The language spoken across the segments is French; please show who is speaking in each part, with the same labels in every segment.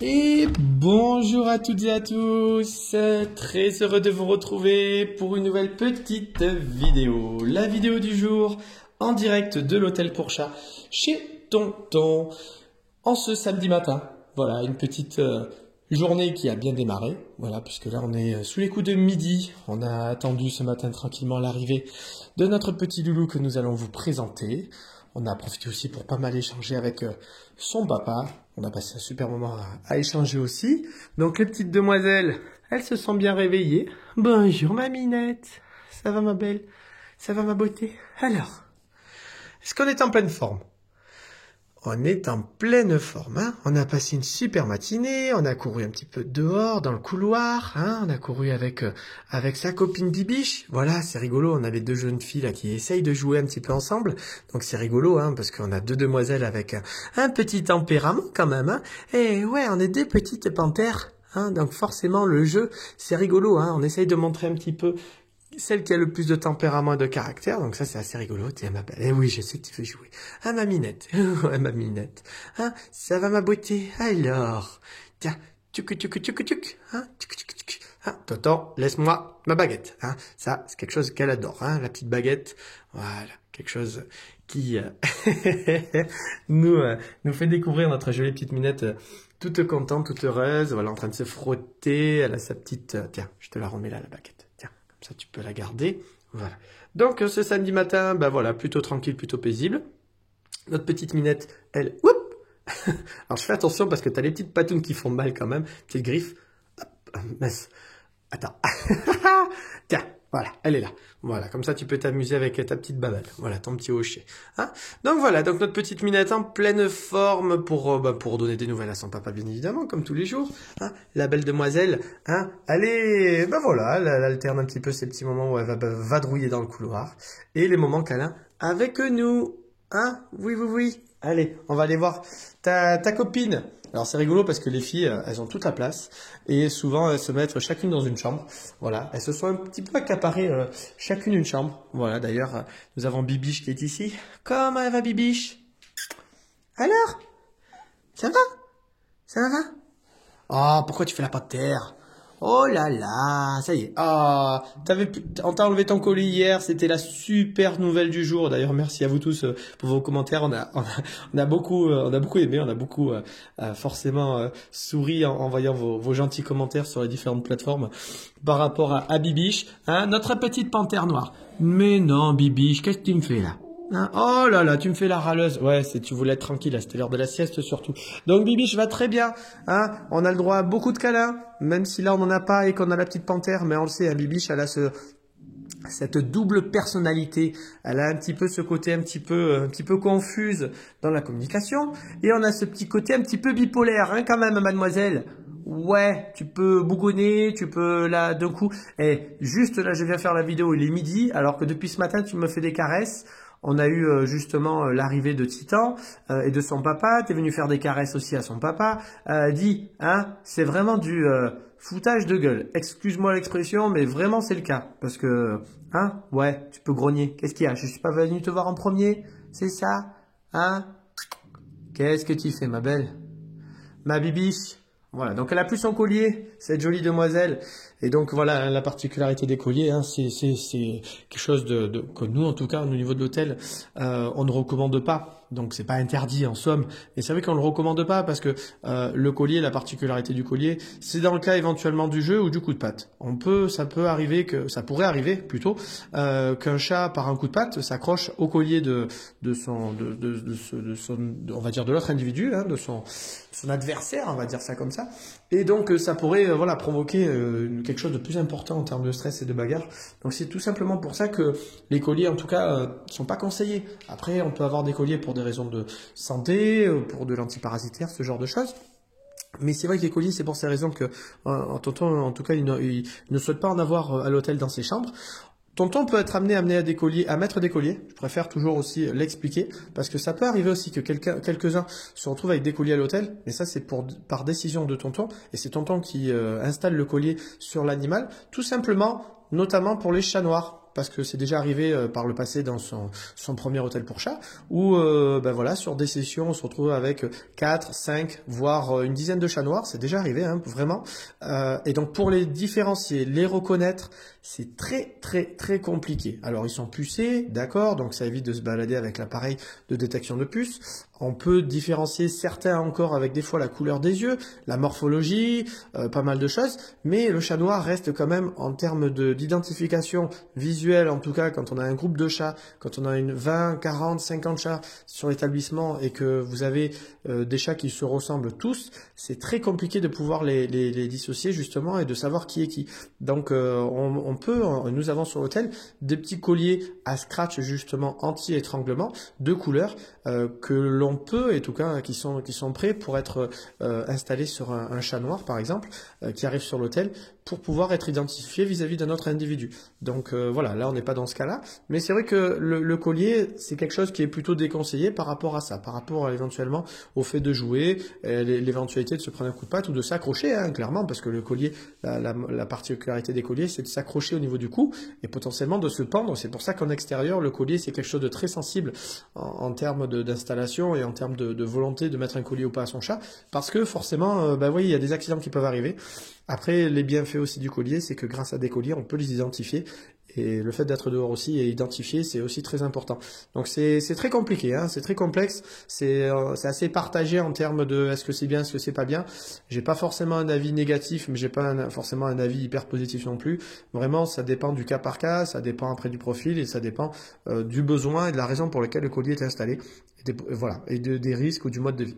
Speaker 1: Et bonjour à toutes et à tous, très heureux de vous retrouver pour une nouvelle petite vidéo. La vidéo du jour en direct de l'hôtel pour chat chez Tonton en ce samedi matin. Voilà, une petite journée qui a bien démarré, voilà, puisque là on est sous les coups de midi. On a attendu ce matin tranquillement l'arrivée de notre petit loulou que nous allons vous présenter. On a profité aussi pour pas mal échanger avec son papa. On a passé un super moment à échanger aussi. Donc les petites demoiselles, elles se sont bien réveillées. Bonjour ma minette. Ça va ma belle? Ça va ma beauté? Alors, est-ce qu'on est en pleine forme? On est en pleine forme, hein. On a passé une super matinée, on a couru un petit peu dehors, dans le couloir, hein. On a couru avec sa copine Bibiche. Voilà, c'est rigolo, on avait deux jeunes filles là qui essayent de jouer un petit peu ensemble. Donc c'est rigolo, hein, parce qu'on a deux demoiselles avec un petit tempérament quand même, hein. Et ouais, on est deux petites panthères, hein. Donc forcément, le jeu, c'est rigolo, hein. On essaye de montrer un petit peu celle qui a le plus de tempérament et de caractère, donc ça c'est assez rigolo. Tiens ma belle, eh oui je sais que tu veux jouer. Ah ma minette, ouais ma minette. Hein, ça va ma beauté? Alors, tiens, tuc, hein, tuc. Hein, Tonton, laisse-moi ma baguette. Hein, ça c'est quelque chose qu'elle adore, hein, la petite baguette. Voilà, quelque chose qui nous fait découvrir notre jolie petite minette, toute contente, toute heureuse. Voilà, en train de se frotter. Elle a sa petite. Tiens, je te la remets là la baguette. Tiens. Ça, tu peux la garder. Voilà. Donc, ce samedi matin, ben voilà, plutôt tranquille, plutôt paisible. Notre petite minette, elle, whoop. Alors, je fais attention parce que tu as les petites patounes qui font mal quand même. Petites griffes. Hop, mince. Attends. Tiens, voilà, elle est là. Voilà, comme ça, tu peux t'amuser avec ta petite babale. Voilà, ton petit hocher. Hein, donc voilà, donc notre petite minette en pleine forme pour donner des nouvelles à son papa, bien évidemment, comme tous les jours. Hein, la belle demoiselle, hein, allez, ben voilà, elle alterne un petit peu ces petits moments où elle va vadrouiller dans le couloir. Et les moments câlins avec nous. Hein, oui. Allez, on va aller voir ta copine. Alors c'est rigolo parce que les filles, elles ont toute la place et souvent elles se mettent chacune dans une chambre. Voilà, elles se sont un petit peu accaparées chacune une chambre. Voilà, d'ailleurs, nous avons Bibiche qui est ici. Comment elle va Bibiche? Alors? Ça va? Ça va? Oh, pourquoi tu fais la patte terre? Oh là là, ça y est. Ah, on t'a enlevé ton colis hier, c'était la super nouvelle du jour. D'ailleurs, merci à vous tous pour vos commentaires. On a beaucoup aimé, on a beaucoup forcément souri en voyant vos gentils commentaires sur les différentes plateformes par rapport à Bibiche, hein, notre petite panthère noire. Mais non, Bibiche, qu'est-ce que tu me fais là? Hein, oh là là, tu me fais la râleuse. Ouais, tu voulais être tranquille, c'était l'heure de la sieste surtout. Donc Bibiche va très bien. Hein, on a le droit à beaucoup de câlins, même si là on n'en a pas et qu'on a la petite panthère, mais on le sait, hein, Bibiche, elle a cette double personnalité. Elle a un petit peu ce côté un petit peu confuse dans la communication. Et on a ce petit côté un petit peu bipolaire, hein, quand même, mademoiselle. Ouais, tu peux bougonner, tu peux là d'un coup. Et juste là, je viens faire la vidéo, il est midi, alors que depuis ce matin, tu me fais des caresses. On a eu justement l'arrivée de Titan et de son papa. T'es venu faire des caresses aussi à son papa. Dis, hein, c'est vraiment du foutage de gueule. Excuse-moi l'expression, mais vraiment c'est le cas. Parce que, hein, ouais, tu peux grogner. Qu'est-ce qu'il y a? Je suis pas venu te voir en premier, c'est ça? Hein? Qu'est-ce que tu fais, ma belle? Ma bibiche? Voilà, donc elle a plus son collier, cette jolie demoiselle. Et donc voilà, la particularité des colliers, hein, c'est quelque chose que nous, en tout cas, au niveau de l'hôtel, on ne recommande pas. Donc c'est pas interdit en somme. Et c'est vrai qu'on le recommande pas parce que le collier, la particularité du collier, c'est dans le cas éventuellement du jeu ou du coup de patte. ça pourrait arriver plutôt qu'un chat par un coup de patte s'accroche au collier on va dire de l'autre individu, hein, de son adversaire, on va dire ça comme ça. Et donc ça pourrait provoquer quelque chose de plus important en termes de stress et de bagarre. Donc c'est tout simplement pour ça que les colliers en tout cas sont pas conseillés. Après on peut avoir des colliers pour des raisons de santé, pour de l'antiparasitaire, ce genre de choses. Mais c'est vrai que les colliers, c'est pour ces raisons que Tonton, en tout cas, il ne souhaite pas en avoir à l'hôtel dans ses chambres. Tonton peut être amené à mettre des colliers. Je préfère toujours aussi l'expliquer parce que ça peut arriver aussi que quelques-uns se retrouvent avec des colliers à l'hôtel. Mais ça, c'est par décision de Tonton. Et c'est Tonton qui installe le collier sur l'animal. Tout simplement, notamment pour les chats noirs. parce que c'est déjà arrivé par le passé dans son premier hôtel pour chat, où ben voilà, sur des sessions, on se retrouve avec 4, 5, voire une dizaine de chats noirs, c'est déjà arrivé, hein, vraiment. Et donc pour les différencier, les reconnaître, c'est très très très compliqué. Alors ils sont pucés, d'accord, donc ça évite de se balader avec l'appareil de détection de puces. On peut différencier certains encore avec des fois la couleur des yeux, la morphologie, pas mal de choses, mais le chat noir reste quand même en termes d'identification visuelle, en tout cas quand on a un groupe de chats, quand on a une 20, 40, 50 chats sur l'établissement et que vous avez des chats qui se ressemblent tous, c'est très compliqué de pouvoir les dissocier justement et de savoir qui est qui. Donc nous avons sur l'hôtel des petits colliers à scratch justement anti-étranglement de couleurs que l'on peut, et en tout cas qui sont prêts pour être installés sur un chat noir par exemple, qui arrive sur l'hôtel pour pouvoir être identifié vis-à-vis d'un autre individu. Donc voilà, là on n'est pas dans ce cas-là, mais c'est vrai que le collier c'est quelque chose qui est plutôt déconseillé par rapport à ça, par rapport éventuellement au fait de jouer, l'éventualité de se prendre un coup de patte ou de s'accrocher, hein, clairement, parce que le collier, la particularité des colliers c'est de s'accrocher au niveau du cou et potentiellement de se pendre. C'est pour ça qu'en extérieur le collier c'est quelque chose de très sensible en termes d'installation et en termes de volonté de mettre un collier ou pas à son chat, parce que forcément oui, il y a des accidents qui peuvent arriver. Après, les bienfaits aussi du collier, c'est que grâce à des colliers, on peut les identifier. Et le fait d'être dehors aussi et identifié, c'est aussi très important. Donc c'est très compliqué, hein, c'est très complexe, c'est assez partagé en termes de est-ce que c'est bien, est-ce que c'est pas bien. J'ai pas forcément un avis négatif, mais j'ai pas forcément un avis hyper positif non plus. Vraiment, ça dépend du cas par cas, ça dépend après du profil et ça dépend du besoin et de la raison pour laquelle le collier est installé. Et des risques ou du mode de vie.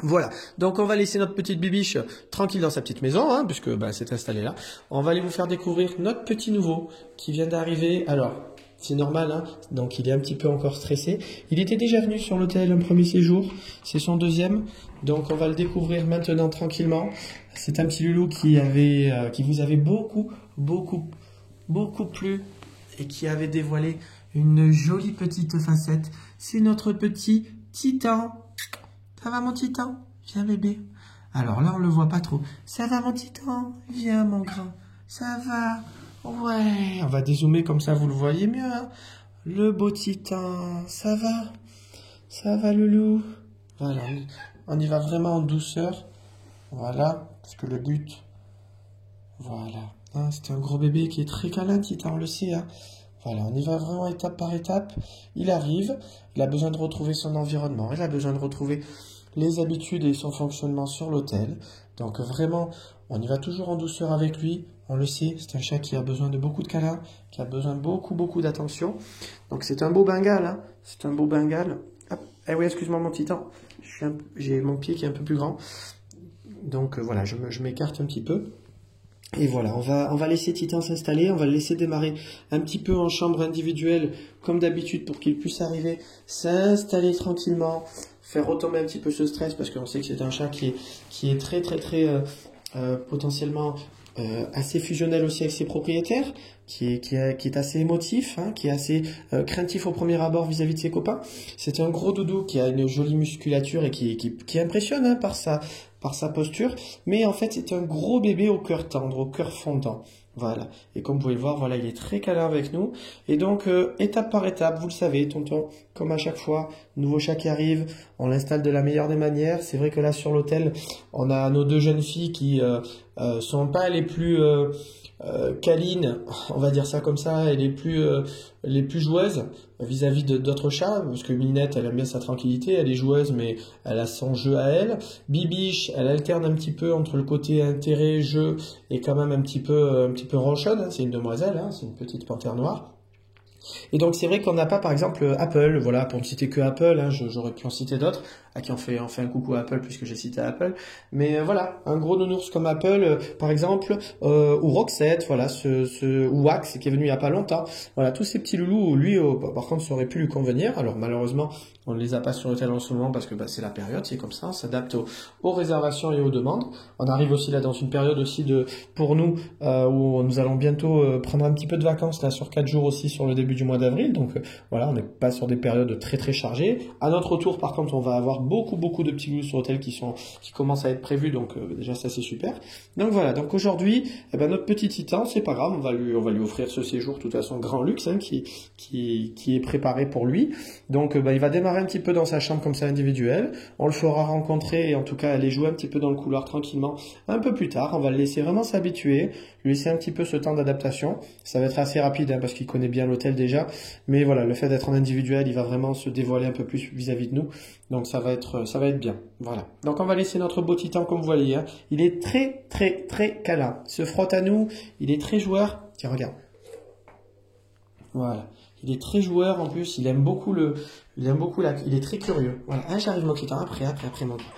Speaker 1: Voilà, donc on va laisser notre petite bibiche tranquille dans sa petite maison, hein, puisque c'est installé là. On va aller vous faire découvrir notre petit nouveau qui vient d'arriver. Alors, c'est normal, hein, donc il est un petit peu encore stressé. Il était déjà venu sur l'hôtel un premier séjour, c'est son deuxième, donc on va le découvrir maintenant tranquillement. C'est un petit loulou qui vous avait beaucoup plu et qui avait dévoilé une jolie petite facette. C'est notre petit Titan. Ça va mon Titan? Viens bébé. Alors là on le voit pas trop. Ça va mon Titan? Viens mon grand. Ça va? Ouais. On va dézoomer comme ça vous le voyez mieux. Hein, le beau Titan. Ça va? Ça va le loup? Voilà. On y va vraiment en douceur. Voilà. Parce que le but. Voilà. Hein, c'est un gros bébé qui est très câlin Titan, on le sait. Hein. Voilà, on y va vraiment étape par étape. Il arrive, il a besoin de retrouver son environnement, il a besoin de retrouver les habitudes et son fonctionnement sur l'hôtel. Donc vraiment, on y va toujours en douceur avec lui. On le sait, c'est un chat qui a besoin de beaucoup de câlins, qui a besoin de beaucoup d'attention. Donc c'est un beau Bengale, hein. C'est un beau Bengale. Hop. Eh oui, excuse-moi mon Titan, j'ai mon pied qui est un peu plus grand. Donc voilà, je m'écarte un petit peu. Et voilà, on va laisser Titan s'installer, on va le laisser démarrer un petit peu en chambre individuelle, comme d'habitude, pour qu'il puisse arriver, s'installer tranquillement, faire retomber un petit peu ce stress, parce qu'on sait que c'est un chat qui est très potentiellement assez fusionnel aussi avec ses propriétaires, qui est assez émotif, hein, qui est assez craintif au premier abord vis-à-vis de ses copains. C'est un gros doudou qui a une jolie musculature et qui impressionne, hein, par sa posture, mais en fait c'est un gros bébé au cœur tendre, au cœur fondant. Voilà, et comme vous pouvez le voir, voilà, il est très câlin avec nous. Et donc, étape par étape, vous le savez, tonton, comme à chaque fois, nouveau chat qui arrive, on l'installe de la meilleure des manières. C'est vrai que là, sur l'hôtel, on a nos deux jeunes filles qui sont pas les plus câlines, on va dire ça comme ça, et les plus joueuses vis-à-vis d'autres chats, parce que Minette, elle aime bien sa tranquillité, elle est joueuse, mais elle a son jeu à elle. Bibiche, elle alterne un petit peu entre le côté intérêt, jeu, et quand même un petit peu ronchonne, hein. C'est une demoiselle, hein, c'est une petite panthère noire. Et donc c'est vrai qu'on n'a pas par exemple Apple, voilà, pour ne citer que Apple, hein, j'aurais pu en citer d'autres, à qui on fait un coucou à Apple puisque j'ai cité Apple, mais voilà, un gros nounours comme Apple, par exemple, ou Roxette, voilà, ou Wax qui est venu il n'y a pas longtemps, voilà, tous ces petits loulous, lui, par contre, ça aurait pu lui convenir. Alors malheureusement, on ne les a pas sur l'hôtel en ce moment parce que c'est la période, c'est comme ça, on s'adapte aux réservations et aux demandes. On arrive aussi là dans une période aussi pour nous, où nous allons bientôt prendre un petit peu de vacances là sur 4 jours aussi sur le début début du mois d'avril, donc voilà, on n'est pas sur des périodes très très chargées. À notre retour, par contre, on va avoir beaucoup de petits goûts sur l'hôtel qui commencent à être prévus, donc déjà ça c'est super. Donc voilà, donc aujourd'hui, eh ben, notre petit Titan, c'est pas grave, on va lui offrir ce séjour, de toute façon grand luxe, hein, qui est préparé pour lui. Donc il va démarrer un petit peu dans sa chambre comme ça individuelle, on le fera rencontrer et en tout cas aller jouer un petit peu dans le couloir tranquillement un peu plus tard. On va le laisser vraiment s'habituer, lui laisser un petit peu ce temps d'adaptation. Ça va être assez rapide hein, parce qu'il connaît bien l'hôtel déjà, mais voilà, le fait d'être en individuel, il va vraiment se dévoiler un peu plus vis-à-vis de nous, donc ça va être bien. Voilà, donc on va laisser notre beau Titan comme vous voyez, hein. Il est très câlin, il se frotte à nous, il est très joueur. Tiens, regarde. Voilà. Il est très joueur en plus, il est très curieux. Voilà. Ah, j'arrive mon Titan, après mon grand.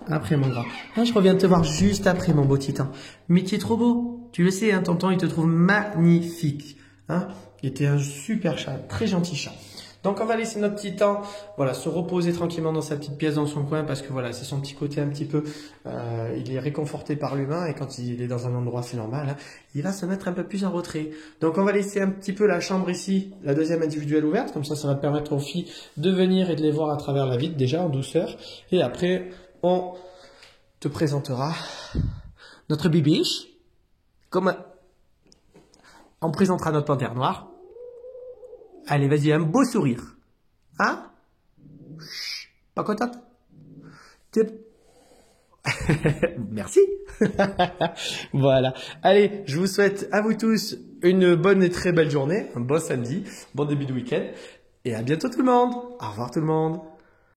Speaker 1: Après mon grand. Ah, je reviens te voir juste après mon beau Titan. Mais tu es trop beau. Tu le sais, hein, tonton, il te trouve magnifique. Hein, il était un super chat, très gentil chat. Donc on va laisser notre Titan, voilà, se reposer tranquillement dans sa petite pièce dans son coin parce que voilà, c'est son petit côté un petit peu, il est réconforté par l'humain et quand il est dans un endroit c'est normal, hein, il va se mettre un peu plus en retrait. Donc on va laisser un petit peu la chambre ici, la deuxième individuelle ouverte, comme ça va permettre aux filles de venir et de les voir à travers la vitre déjà en douceur. Et après on te présentera notre bibiche, comme on présentera notre panthère noire. Allez, vas-y, un beau sourire. Hein? Pas contente? Merci. Voilà. Allez, je vous souhaite à vous tous une bonne et très belle journée, un bon samedi, bon début de week-end. Et à bientôt tout le monde. Au revoir tout le monde.